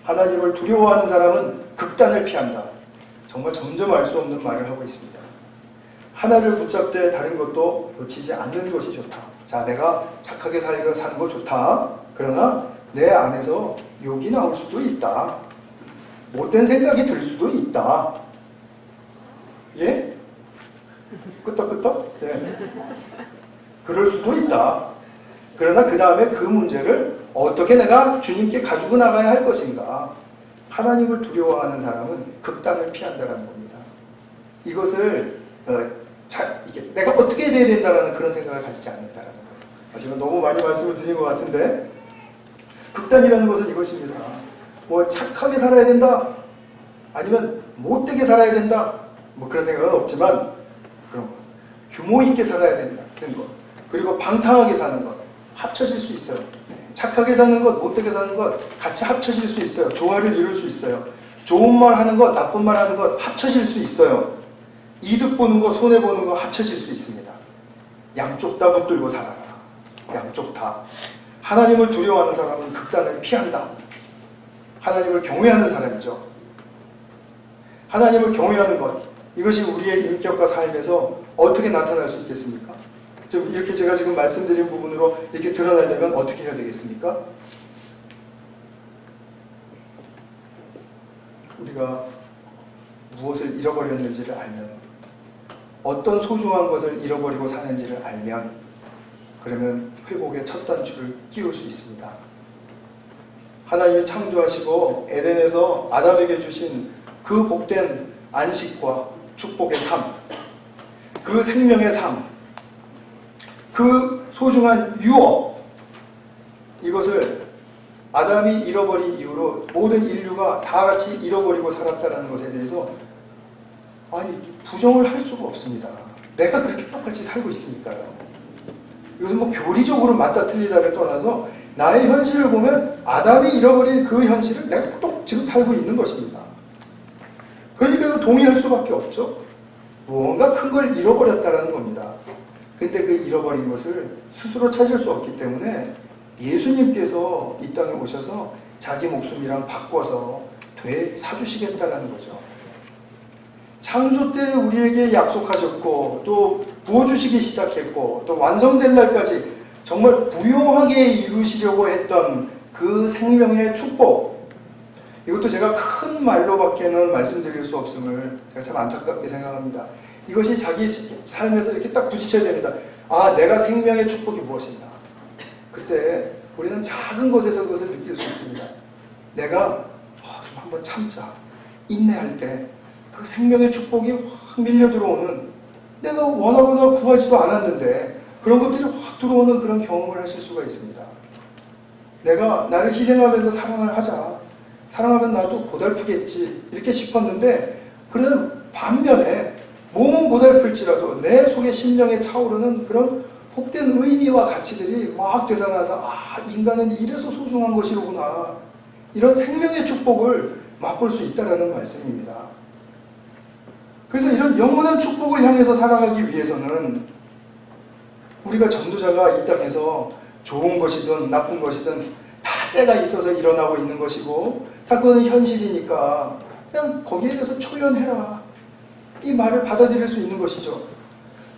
하나님을 두려워하는 사람은 극단을 피한다. 정말 점점 알 수 없는 말을 하고 있습니다. 하나를 붙잡되 다른 것도 놓치지 않는 것이 좋다. 자, 내가 착하게 사는 거 좋다. 그러나 내 안에서 욕이 나올 수도 있다. 못된 생각이 들 수도 있다. 예? 끄떡끄떡? 네. 그럴 수도 있다. 그러나 그 다음에 그 문제를 어떻게 내가 주님께 가지고 나가야 할 것인가. 하나님을 두려워하는 사람은 극단을 피한다는 겁니다. 이것을 이게 내가 어떻게 해야 된다는 그런 생각을 가지지 않는다는 거예요. 제가 너무 많이 말씀을 드린 것 같은데 극단이라는 것은 이것입니다. 뭐 착하게 살아야 된다. 아니면 못되게 살아야 된다. 뭐 그런 생각은 없지만 그런 거. 규모 있게 살아야 된다는 것. 그리고 방탕하게 사는 것. 합쳐질 수 있어요. 착하게 사는 것, 못되게 사는 것 같이 합쳐질 수 있어요. 조화를 이룰 수 있어요. 좋은 말 하는 것, 나쁜 말 하는 것 합쳐질 수 있어요. 이득 보는 거, 손해 보는 거 합쳐질 수 있습니다. 양쪽 다 붙들고 살아라. 양쪽 다. 하나님을 두려워하는 사람은 극단을 피한다. 하나님을 경외하는 사람이죠. 하나님을 경외하는 것, 이것이 우리의 인격과 삶에서 어떻게 나타날 수 있겠습니까? 이렇게 제가 지금 말씀드린 부분으로 이렇게 드러나려면 어떻게 해야 되겠습니까? 우리가 무엇을 잃어버렸는지를 알면, 어떤 소중한 것을 잃어버리고 사는지를 알면, 그러면 회복의 첫 단추를 끼울 수 있습니다. 하나님이 창조하시고 에덴에서 아담에게 주신 그 복된 안식과 축복의 삶, 그 생명의 삶, 그 소중한 유업, 이것을 아담이 잃어버린 이후로 모든 인류가 다 같이 잃어버리고 살았다는 것에 대해서 부정을 할 수가 없습니다. 내가 그렇게 똑같이 살고 있으니까요. 이것은 뭐 교리적으로 맞다 틀리다를 떠나서 나의 현실을 보면 아담이 잃어버린 그 현실을 내가 또 지금 살고 있는 것입니다. 그러니까 이거 동의할 수밖에 없죠. 무언가 큰 걸 잃어버렸다라는 겁니다. 근데 그 잃어버린 것을 스스로 찾을 수 없기 때문에 예수님께서 이 땅에 오셔서 자기 목숨이랑 바꿔서 되사주시겠다라는 거죠. 창조 때 우리에게 약속하셨고 또 부어주시기 시작했고 또 완성될 날까지 정말 부요하게 이루시려고 했던 그 생명의 축복, 이것도 제가 큰 말로밖에는 말씀드릴 수 없음을 제가 참 안타깝게 생각합니다. 이것이 자기 삶에서 이렇게 딱 부딪혀야 됩니다. 아, 내가 생명의 축복이 무엇인가. 그때 우리는 작은 것에서 그것을 느낄 수 있습니다. 내가 좀 한번 참자, 인내할 때 그 생명의 축복이 확 밀려 들어오는, 내가 원하거나 구하지도 않았는데 그런 것들이 확 들어오는 그런 경험을 하실 수가 있습니다. 내가 나를 희생하면서 사랑을 하자, 사랑하면 나도 고달프겠지 이렇게 싶었는데, 그런 반면에 몸은 고달플지라도 내 속에 심령에 차오르는 그런 복된 의미와 가치들이 막 되살아나서 아, 인간은 이래서 소중한 것이로구나, 이런 생명의 축복을 맛볼 수 있다는 말씀입니다. 그래서 이런 영원한 축복을 향해서 살아가기 위해서는 우리가 전도자가 이 땅에서 좋은 것이든 나쁜 것이든 다 때가 있어서 일어나고 있는 것이고 다 그거는 현실이니까 그냥 거기에 대해서 초연해라, 이 말을 받아들일 수 있는 것이죠.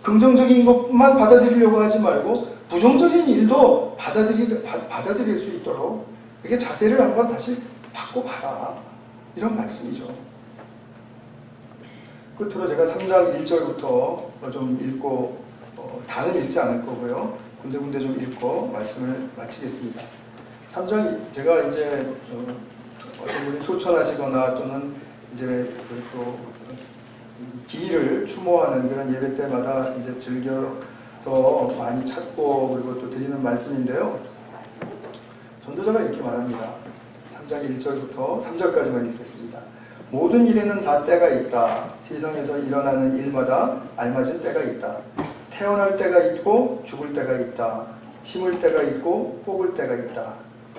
긍정적인 것만 받아들이려고 하지 말고 부정적인 일도 받아들일 수 있도록 이렇게 자세를 한번 다시 바꿔봐라, 이런 말씀이죠. 끝으로 제가 3장 1절부터 좀 읽고 다는 읽지 않을 거고요. 군데군데 좀 읽고 말씀을 마치겠습니다. 3장, 제가 이제 어떤 분이 소천하시거나 또는 이제 또 기일을 추모하는 그런 예배 때마다 이제 즐겨서 많이 찾고 그리고 또 드리는 말씀인데요. 전도자가 이렇게 말합니다. 3장 1절부터 3절까지만 읽겠습니다. 모든 일에는 다 때가 있다. 세상에서 일어나는 일마다 알맞은 때가 있다. 태어날 때가 있고 죽을 때가 있다. 심을 때가 있고 뽑을 때가 있다.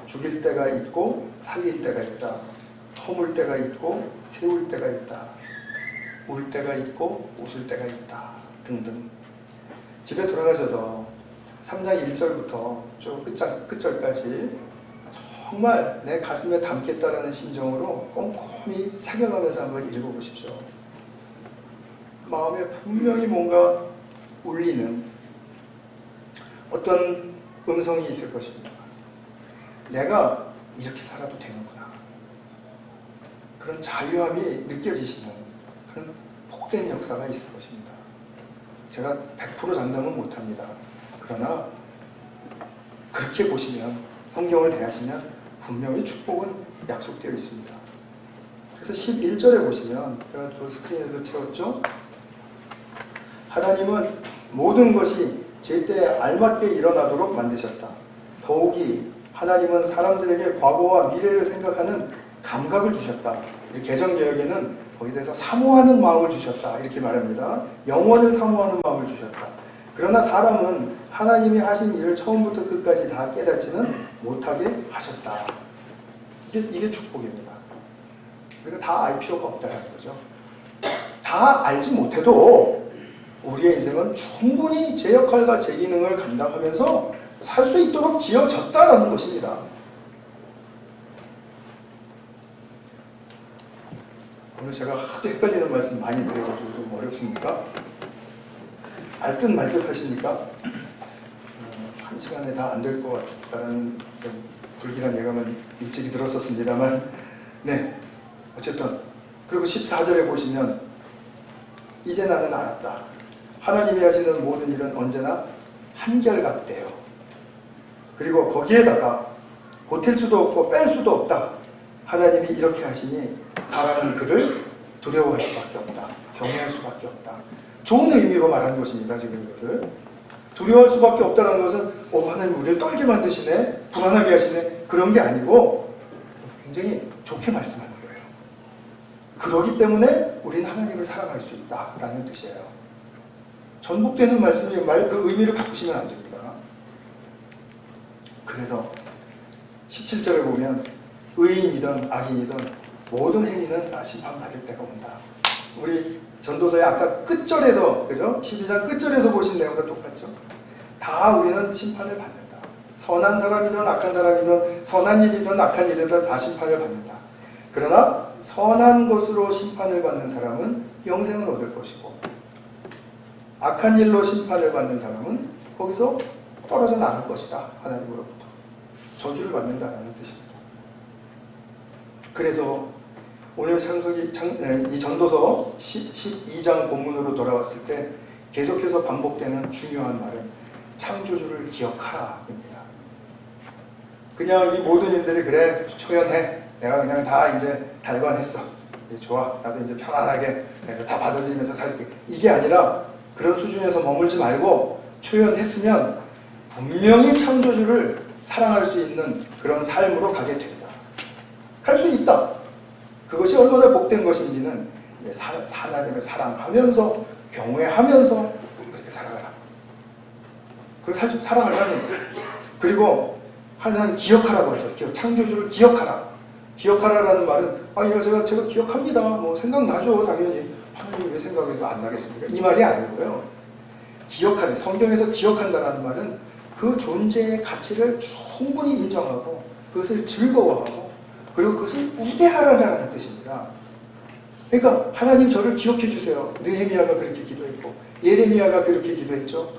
죽일 때가 있고 살릴 때가 있다. 허물 때가 있고 세울 때가 있다. 울 때가 있고 웃을 때가 있다. 등등. 집에 돌아가셔서 3장 1절부터 쭉 끝절까지 정말 내 가슴에 담겠다라는 심정으로 꼼꼼히 새겨가면서 한번 읽어보십시오. 마음에 분명히 뭔가 울리는 어떤 음성이 있을 것입니다. 내가 이렇게 살아도 되는구나. 그런 자유함이 느껴지시는 그런 복된 역사가 있을 것입니다. 제가 100% 장담은 못합니다. 그러나 그렇게 보시면, 성경을 대하시면 분명히 축복은 약속되어 있습니다. 그래서 11절에 보시면, 제가 또 스크린에도 채웠죠. 하나님은 모든 것이 제때에 알맞게 일어나도록 만드셨다. 더욱이 하나님은 사람들에게 과거와 미래를 생각하는 감각을 주셨다. 개정개혁에는 거기에 대해서 사모하는 마음을 주셨다, 이렇게 말합니다. 영원을 사모하는 마음을 주셨다. 그러나 사람은 하나님이 하신 일을 처음부터 끝까지 다 깨닫지는 못하게 하셨다. 이게 축복입니다. 그러니까 다 알 필요가 없다는 거죠. 다 알지 못해도 우리의 인생은 충분히 제 역할과 제 기능을 감당하면서 살 수 있도록 지어졌다라는 것입니다. 오늘 제가 하도 헷갈리는 말씀 많이 드려가지고 좀 어렵습니까? 알듯 말듯 하십니까? 한 시간에 다 안 될 것 같다는 불길한 예감은 일찍이 들었었습니다만, 네, 어쨌든 그리고 14절에 보시면 이제 나는 알았다. 하나님이 하시는 모든 일은 언제나 한결같대요. 그리고 거기에다가 보탤 수도 없고 뺄 수도 없다. 하나님이 이렇게 하시니 사람은 그를 두려워할 수밖에 없다. 경외할 수밖에 없다. 좋은 의미로 말하는 것입니다. 지금 이것을 두려워할 수밖에 없다는 것은 하나님 우리를 떨게 만드시네, 불안하게 하시네, 그런 게 아니고 굉장히 좋게 말씀하는 거예요. 그러기 때문에 우리는 하나님을 사랑할 수 있다라는 뜻이에요. 전복되는 말씀이 그 의미를 바꾸시면 안 됩니다. 그래서 17절에 보면 의인이든 악인이든 모든 행위는 다 심판받을 때가 온다. 우리 전도서의 아까 끝절에서, 그죠? 12장 끝절에서 보신 내용과 똑같죠? 다 우리는 심판을 받는다. 선한 사람이든 악한 사람이든 선한 일이든 악한 일이든 다 심판을 받는다. 그러나 선한 것으로 심판을 받는 사람은 영생을 얻을 것이고, 악한 일로 심판을 받는 사람은 거기서 떨어져 나갈 것이다. 하나님으로부터 저주를 받는다는 뜻입니다. 그래서 오늘 이 전도서 12장 본문으로 돌아왔을 때 계속해서 반복되는 중요한 말은 창조주를 기억하라입니다. 그냥 이 모든 일들이 그래 초연해, 내가 그냥 다 이제 달관했어, 이제 좋아, 나도 이제 편안하게 내가 다 받아들이면서 살게, 이게 아니라 그런 수준에서 머물지 말고 초연했으면 분명히 창조주를 사랑할 수 있는 그런 삶으로 가게 된다. 갈 수 있다. 그것이 얼마나 복된 것인지는 하나님을 사랑하면서 경외하면서 그렇게 살아가라. 그걸 살아가라는 거예요. 그리고 하나님 기억하라고 하죠. 창조주를 기억하라. 기억하라라는 말은 이거 제가 기억합니다. 뭐 생각나죠. 당연히. 하나님 왜 생각해도 안 나겠습니까? 이 말이 아니고요. 기억하래. 성경에서 기억한다라는 말은 그 존재의 가치를 충분히 인정하고 그것을 즐거워하고 그리고 그것을 우대하라는 뜻입니다. 그러니까 하나님 저를 기억해 주세요. 느헤미야가 그렇게 기도했고 예레미야가 그렇게 기도했죠.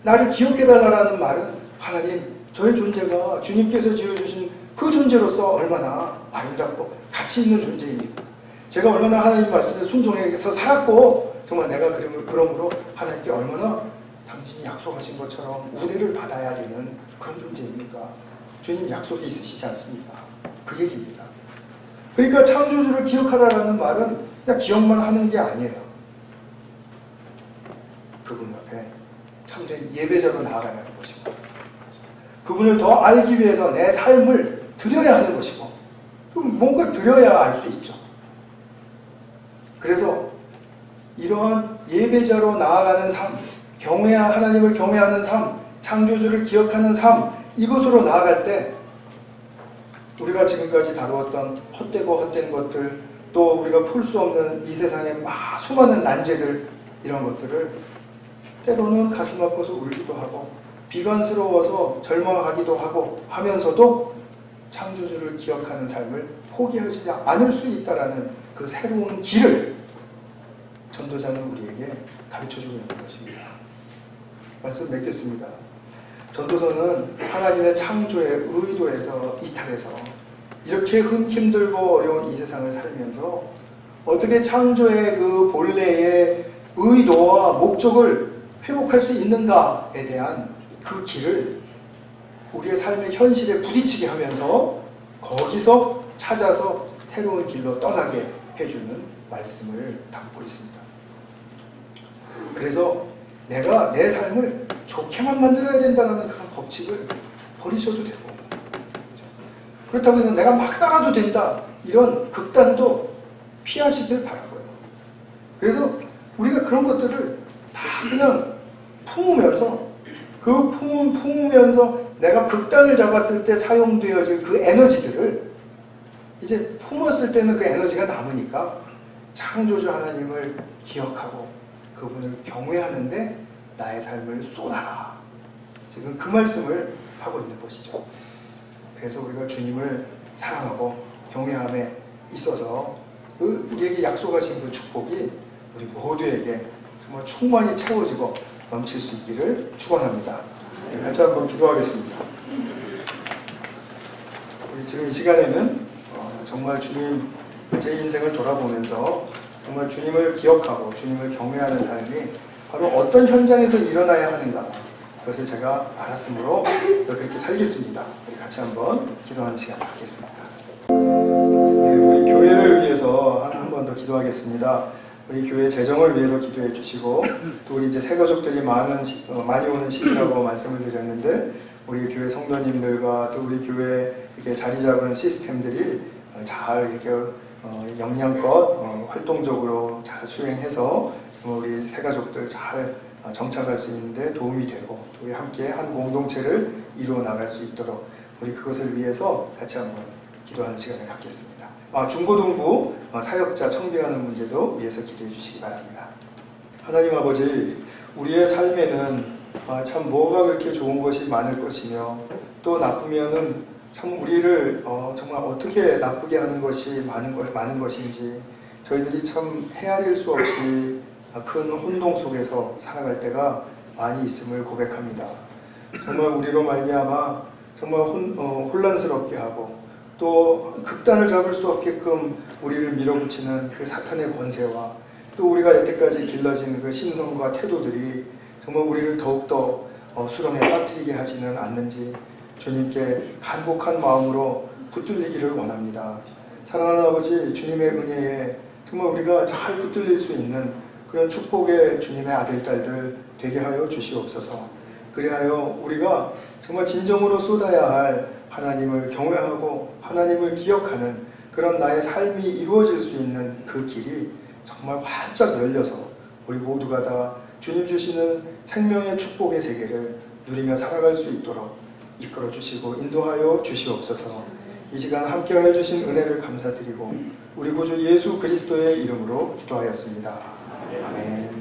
나를 기억해달라는 말은 하나님 저의 존재가 주님께서 지어주신 그 존재로서 얼마나 아름답고 가치 있는 존재입니까? 제가 얼마나 하나님 말씀에 순종해서 살았고 정말 내가 그러므로 하나님께 얼마나 당신이 약속하신 것처럼 우대를 받아야 되는 그런 존재입니까? 주님 약속이 있으시지 않습니까? 그 얘기입니다. 그러니까 창조주를 기억하라는 말은 그냥 기억만 하는 게 아니에요. 그분 앞에 참된 예배자로 나아가야 하는 것이고 그분을 더 알기 위해서 내 삶을 드려야 하는 것이고 뭔가 드려야 알 수 있죠. 그래서 이러한 예배자로 나아가는 삶, 하나님을 경외하는 삶, 창조주를 기억하는 삶, 이것으로 나아갈 때 우리가 지금까지 다루었던 헛되고 헛된 것들, 또 우리가 풀 수 없는 이 세상의 수많은 난제들, 이런 것들을 때로는 가슴 아파서 울기도 하고 비관스러워서 절망하기도 하고 하면서도 창조주를 기억하는 삶을 포기하지 않을 수 있다라는 그 새로운 길을 전도자는 우리에게 가르쳐주고 있는 것입니다. 말씀 맺겠습니다. 전도서는 하나님의 창조의 의도에서 이탈해서 이렇게 힘들고 어려운 이 세상을 살면서 어떻게 창조의 그 본래의 의도와 목적을 회복할 수 있는가에 대한 그 길을 우리의 삶의 현실에 부딪히게 하면서 거기서 찾아서 새로운 길로 떠나게 해주는 말씀을 담고 있습니다. 그래서 내가 내 삶을 좋게만 만들어야 된다는 그런 법칙을 버리셔도 되고, 그렇다고 해서 내가 막 살아도 된다 이런 극단도 피하시길 바라고요. 그래서 우리가 그런 것들을 다 그냥 품으면서 품으면서 내가 극단을 잡았을 때 사용되어질 그 에너지들을 이제 품었을 때는 그 에너지가 남으니까 창조주 하나님을 기억하고 그분을 경외하는데 나의 삶을 쏟아라. 지금 그 말씀을 하고 있는 것이죠. 그래서 우리가 주님을 사랑하고 경외함에 있어서 우리에게 약속하신 그 축복이 우리 모두에게 정말 충만히 채워지고 넘칠 수 있기를 축원합니다. 같이 한번 기도하겠습니다. 우리 지금 이 시간에는 정말 주님 제 인생을 돌아보면서 정말 주님을 기억하고 주님을 경외하는 삶이 바로 어떤 현장에서 일어나야 하는가, 그것을 제가 알았으므로 그렇게 살겠습니다. 우리 같이 한번 기도하는 시간 갖겠습니다. 네, 우리 교회를 위해서 한 번 더 기도하겠습니다. 우리 교회 재정을 위해서 기도해 주시고, 또 우리 이제 새가족들이 많이 오는 시기라고 말씀을 드렸는데, 우리 교회 성도님들과 또 우리 교회 이렇게 자리 잡은 시스템들이 잘 이렇게 역량껏 활동적으로 잘 수행해서 우리 새가족들 잘 정착할 수 있는데 도움이 되고, 우리 함께 한 공동체를 이루어 나갈 수 있도록 우리 그것을 위해서 같이 한번 기도하는 시간을 갖겠습니다. 중고등부 사역자 청빙하는 문제도 위해서 기도해 주시기 바랍니다. 하나님 아버지, 우리의 삶에는 참 뭐가 그렇게 좋은 것이 많을 것이며 또 나쁘면은 참 우리를 정말 어떻게 나쁘게 하는 것이 많은 것인지 저희들이 참 헤아릴 수 없이 큰 혼동 속에서 살아갈 때가 많이 있음을 고백합니다. 정말 우리로 말미암아 정말 혼란스럽게 하고 또 극단을 잡을 수 없게끔 우리를 밀어붙이는 그 사탄의 권세와 또 우리가 여태까지 길러진 그 심성과 태도들이 정말 우리를 더욱더 수렁에 빠뜨리게 하지는 않는지 주님께 간곡한 마음으로 붙들리기를 원합니다. 사랑하는 아버지, 주님의 은혜에 정말 우리가 잘 붙들릴 수 있는 그런 축복의 주님의 아들, 딸들 되게 하여 주시옵소서. 그리하여 우리가 정말 진정으로 쏟아야 할 하나님을 경외하고 하나님을 기억하는 그런 나의 삶이 이루어질 수 있는 그 길이 정말 활짝 열려서 우리 모두가 다 주님 주시는 생명의 축복의 세계를 누리며 살아갈 수 있도록 이끌어 주시고 인도하여 주시옵소서. 이 시간 함께하여 주신 은혜를 감사드리고 우리 구주 예수 그리스도의 이름으로 기도하였습니다. 아멘.